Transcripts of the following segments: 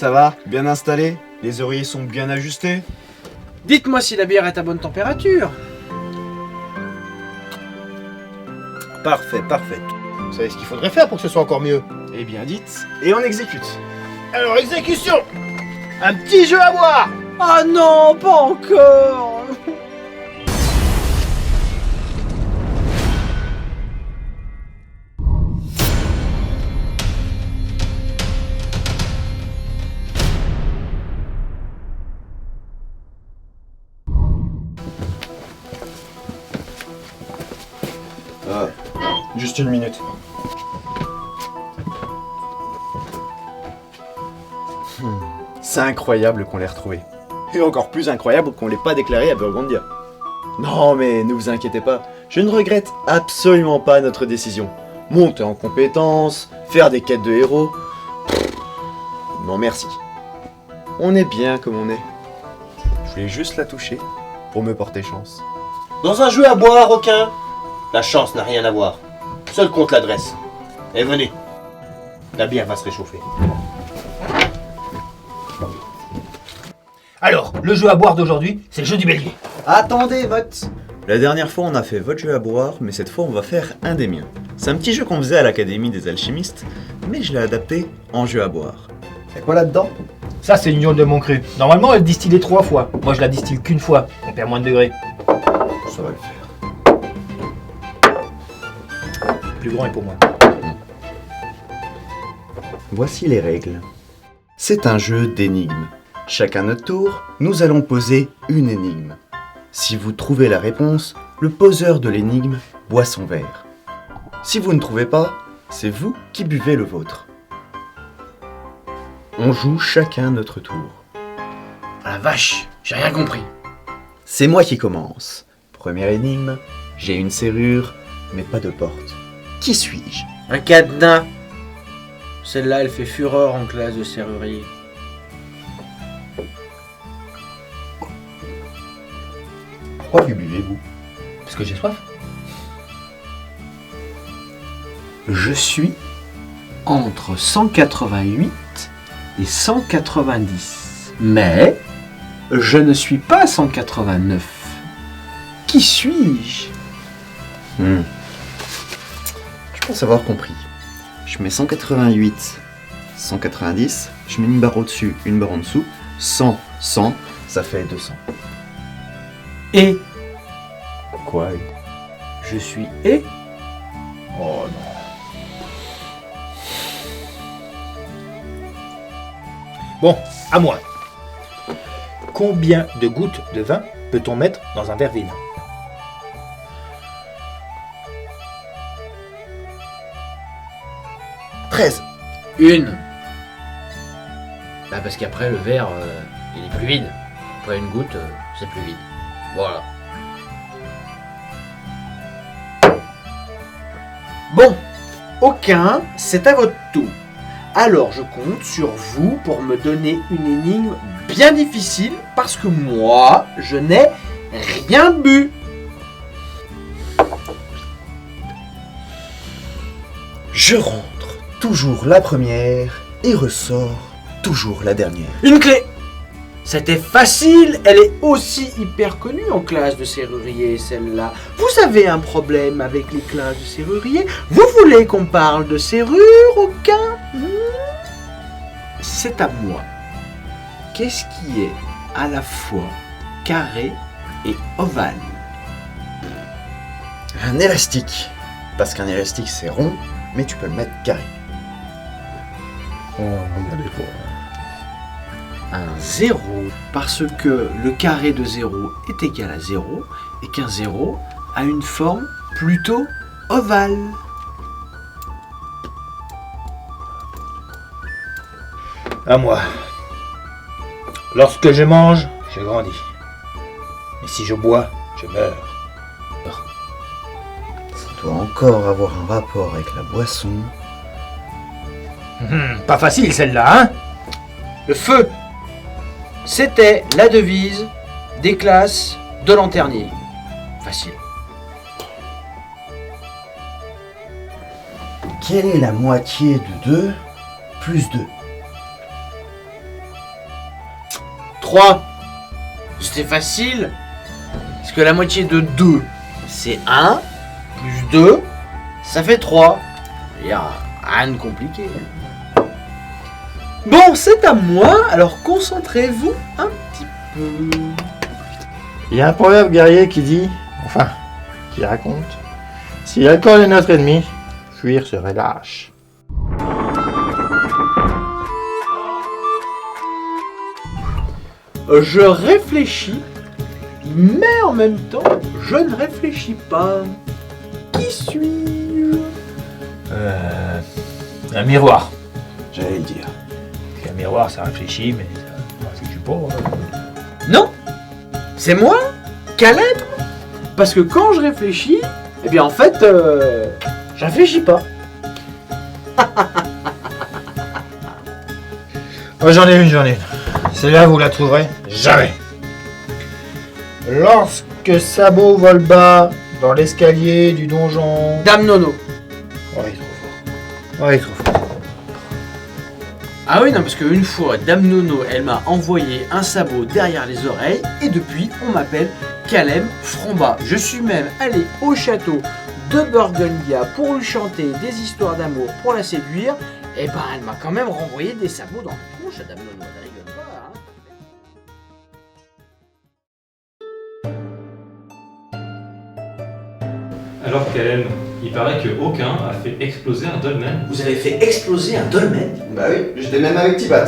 Ça va? Bien installé? Les oreillers sont bien ajustés? Dites-moi si la bière est à bonne température. Parfait, parfait. Vous savez ce qu'il faudrait faire pour que ce soit encore mieux? Eh bien dites, et on exécute. Alors, exécution! Un petit jeu à boire! Ah non, pas encore. Juste une minute. C'est incroyable qu'on l'ait retrouvé. Et encore plus incroyable qu'on l'ait pas déclaré à Burgundia. Non mais ne vous inquiétez pas, je ne regrette absolument pas notre décision. Monter en compétences, faire des quêtes de héros... Non merci. On est bien comme on est. Je voulais juste la toucher pour me porter chance. Dans un jeu à boire, requin, la chance n'a rien à voir. Seul compte l'adresse. Et venez. La bière va se réchauffer. Alors, le jeu à boire d'aujourd'hui, c'est le jeu du bélier. Attendez, vote. La dernière fois, on a fait votre jeu à boire, mais cette fois, on va faire un des miens. C'est un petit jeu qu'on faisait à l'Académie des Alchimistes, mais je l'ai adapté en jeu à boire. Y'a quoi là-dedans? Ça, c'est l'union de mon cru. Normalement, elle distille 3 fois. Moi, je la distille qu'une fois. On perd moins de degrés. Ça va le faire. Plus grand est pour moi. Voici les règles. C'est un jeu d'énigmes. Chacun notre tour, nous allons poser une énigme. Si vous trouvez la réponse, le poseur de l'énigme boit son verre. Si vous ne trouvez pas, c'est vous qui buvez le vôtre. On joue chacun notre tour. Ah la vache, j'ai rien compris. C'est moi qui commence. Première énigme, j'ai une serrure, mais pas de porte. Qui suis-je? Un cadenas. Celle-là, elle fait fureur en classe de serrurier. Pourquoi vous buvez-vous? Parce que j'ai soif. Je suis entre 188 et 190. Mais je ne suis pas 189. Qui suis-je? Je pense avoir compris. Je mets 188, 190, je mets une barre au-dessus, une barre en dessous, 100, 100, ça fait 200. Et Quoi? je suis et. Oh non. Bon, à moi. Combien de gouttes de vin peut-on mettre dans un verre vide? « 13. Une. Bah parce qu'après le verre, il est plus vide. Après une goutte, c'est plus vide. Voilà. Bon, aucun, c'est à votre tour. Alors je compte sur vous pour me donner une énigme bien difficile parce que moi, je n'ai rien bu. Je rentre toujours la première et ressors toujours la dernière. Une clé. C'était facile, elle est aussi hyper connue en classe de serrurier, celle-là. Vous avez un problème avec les classes de serrurier? Vous voulez qu'on parle de serrure, aucun? C'est à moi. Qu'est-ce qui est à la fois carré et ovale? Un élastique. Parce qu'un élastique c'est rond, mais tu peux le mettre carré. Un zéro, parce que le carré de 0 est égal à 0 et qu'un 0 a une forme plutôt ovale. À moi. Lorsque je mange, je grandis. Et si je bois, je meurs. Ça doit encore avoir un rapport avec la boisson. Pas facile celle-là, hein? Le feu, c'était la devise des classes de Lanternier. Facile. Quelle est la moitié de 2 plus 2? 3. C'était facile. Parce que la moitié de 2, c'est 1. Plus 2, ça fait 3. Il n'y a rien de compliqué. Bon, c'est à moi. Alors concentrez-vous un petit peu. Il y a un proverbe guerrier qui dit, enfin, qui raconte, si l'alcool est notre ennemi, fuir serait lâche. Je réfléchis, mais en même temps, je ne réfléchis pas. Qui suis-je? Un miroir. J'allais le dire. Un miroir, ça réfléchit, mais ça réfléchit pas. Non, c'est moi, Caleb. Parce que quand je réfléchis, eh bien en fait, je réfléchis pas. Oh, j'en ai une. Celle-là, vous la trouverez jamais. Lorsque Sabot vole bas dans l'escalier du donjon... Dame Nono. Oh, il est trop fort. Oh, il est trop fort. Ah oui, non, parce qu'une fois, Dame Nono, elle m'a envoyé un sabot derrière les oreilles, et depuis, on m'appelle Caleb Fromba. Je suis même allé au château de Burgundia pour lui chanter des histoires d'amour pour la séduire, et ben elle m'a quand même renvoyé des sabots dans la tronche à Dame Nono, elle rigole pas, hein. Alors Caleb, il paraît qu'aucun a fait exploser un dolmen. Vous avez fait exploser un dolmen? Bah oui, j'étais même avec Tibat.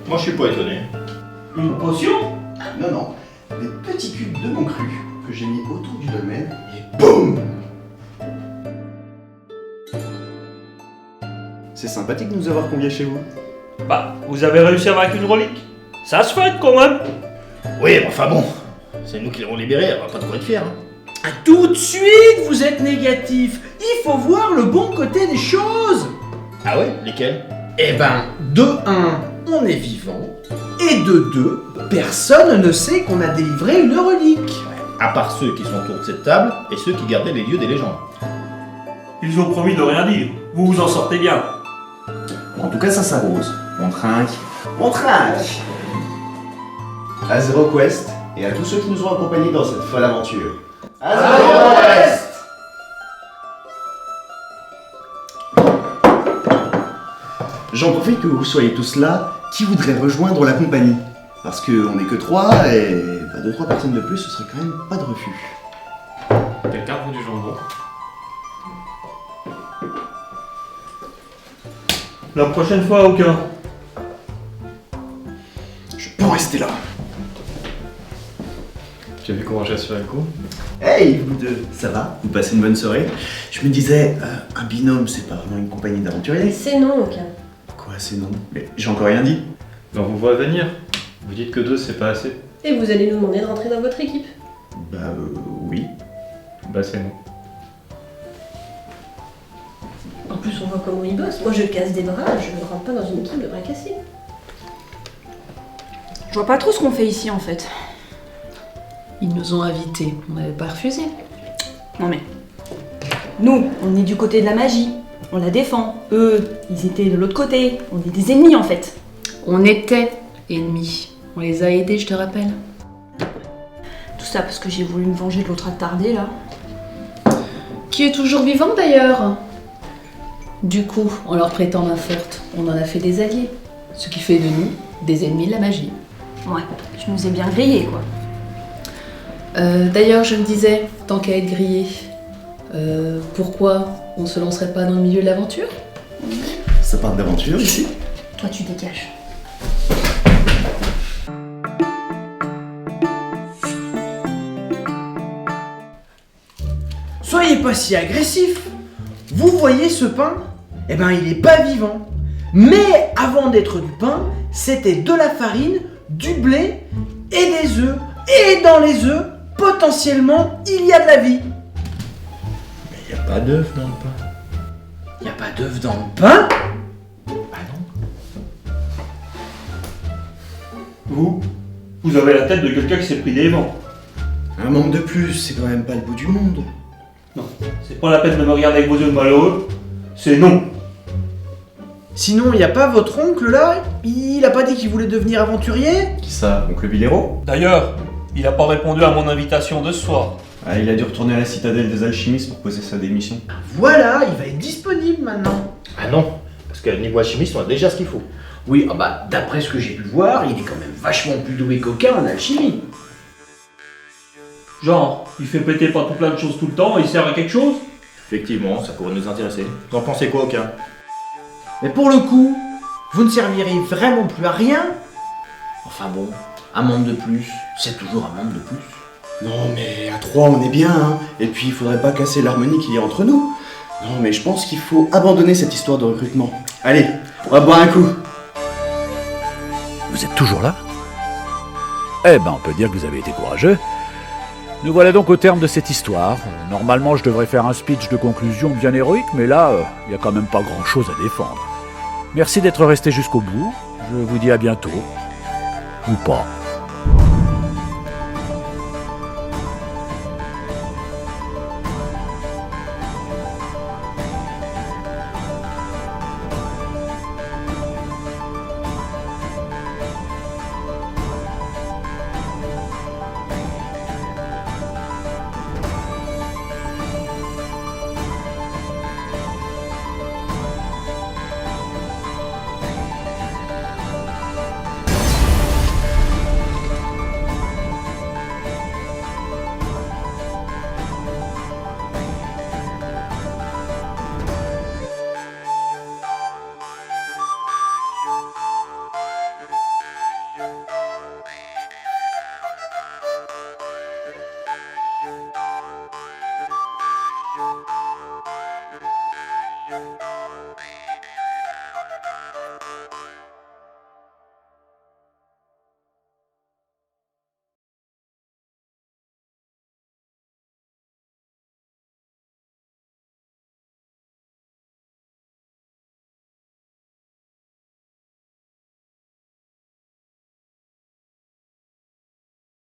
Moi, je suis pas étonné. Une potion? Non, des petits cubes de mon cru que j'ai mis autour du dolmen et BOUM! C'est sympathique de nous avoir conviés chez vous. Bah, vous avez réussi à vaincre une relique? Ça se fait quand même. Oui, mais enfin bon, c'est nous qui l'avons libéré, on va pas trop être fiers. Hein. Tout de suite, vous êtes négatif. Il faut voir le bon côté des choses. Ah ouais? Lesquels? Eh ben, de 1, on est vivant. Et de 2, personne ne sait qu'on a délivré une relique. À part ceux qui sont autour de cette table et ceux qui gardaient les lieux des légendes. Ils ont promis de rien dire. Vous vous en sortez bien. En tout cas, ça s'arrose. On trinque. À Zero Quest et à tous ceux qui nous ont accompagnés dans cette folle aventure. À Zero Quest! J'en profite que vous soyez tous là. Qui voudrait rejoindre la compagnie? Parce qu'on n'est que 3 et 2-3 personnes de plus, ce serait quand même pas de refus. Quelqu'un veut du jambon? La prochaine fois, aucun. Je peux rester là. Tu as vu comment j'ai assuré le coup? Hey, vous deux, ça va? Vous passez une bonne soirée? Je me disais, un binôme, c'est pas vraiment une compagnie d'aventuriers? C'est non, aucun. Quoi, c'est non? Mais j'ai encore rien dit. On vous voit venir. Vous dites que 2 c'est pas assez? Et vous allez nous demander de rentrer dans votre équipe. Bah, oui. Bah c'est non. En plus, on voit comment il bosse. Moi, je casse des bras, je ne rentre pas dans une équipe de bras cassés. Je vois pas trop ce qu'on fait ici en fait. Ils nous ont invités, on n'avait pas refusé. Non mais. Nous, on est du côté de la magie. On la défend. Eux, ils étaient de l'autre côté. On est des ennemis en fait. On était ennemis. On les a aidés, je te rappelle. Tout ça parce que j'ai voulu me venger de l'autre attardé là. Qui est toujours vivant d'ailleurs. Du coup, en leur prêtant main forte, on en a fait des alliés. Ce qui fait de nous des ennemis de la magie. Ouais, je nous ai bien grillés quoi. D'ailleurs, je me disais, tant qu'à être grillé, pourquoi on se lancerait pas dans le milieu de l'aventure? Ça parle d'aventure ici? Toi, tu dégages. Soyez pas si agressif. Vous voyez ce pain? Eh ben, il est pas vivant. Mais avant d'être du pain, c'était de la farine, du blé et des œufs. Et dans les œufs, potentiellement, il y a de la vie. Mais y a pas d'œuf dans le pain. Il y a pas d'œuf dans le pain? Ah non. Vous avez la tête de quelqu'un qui s'est pris des vents. Un membre de plus, c'est quand même pas le bout du monde. Non, c'est pas la peine de me regarder avec vos yeux de malheureux. C'est non. Sinon, il n'y a pas votre oncle là? Il a pas dit qu'il voulait devenir aventurier? Qui ça, oncle Bilero? D'ailleurs, il n'a pas répondu à mon invitation de ce soir. Ah, il a dû retourner à la citadelle des alchimistes pour poser sa démission. Voilà, il va être disponible maintenant. Ah non, parce que niveau alchimiste, on a déjà ce qu'il faut. Oui, ah bah, d'après ce que j'ai pu voir, il est quand même vachement plus doué qu'aucun en alchimie. Genre, il fait péter pas tout plein de choses tout le temps et il sert à quelque chose? Effectivement, ça pourrait nous intéresser. Vous en pensez quoi, aucun? Mais pour le coup, vous ne serviriez vraiment plus à rien. Enfin bon, un membre de plus, c'est toujours un membre de plus. Non mais à 3 on est bien, hein. Et puis il faudrait pas casser l'harmonie qu'il y a entre nous. Non mais je pense qu'il faut abandonner cette histoire de recrutement. Allez, on va boire un coup. Vous êtes toujours là? Eh ben, on peut dire que vous avez été courageux. Nous voilà donc au terme de cette histoire. Normalement, je devrais faire un speech de conclusion bien héroïque, mais là, il n'y a quand même pas grand-chose à défendre. Merci d'être resté jusqu'au bout. Je vous dis à bientôt. Ou pas.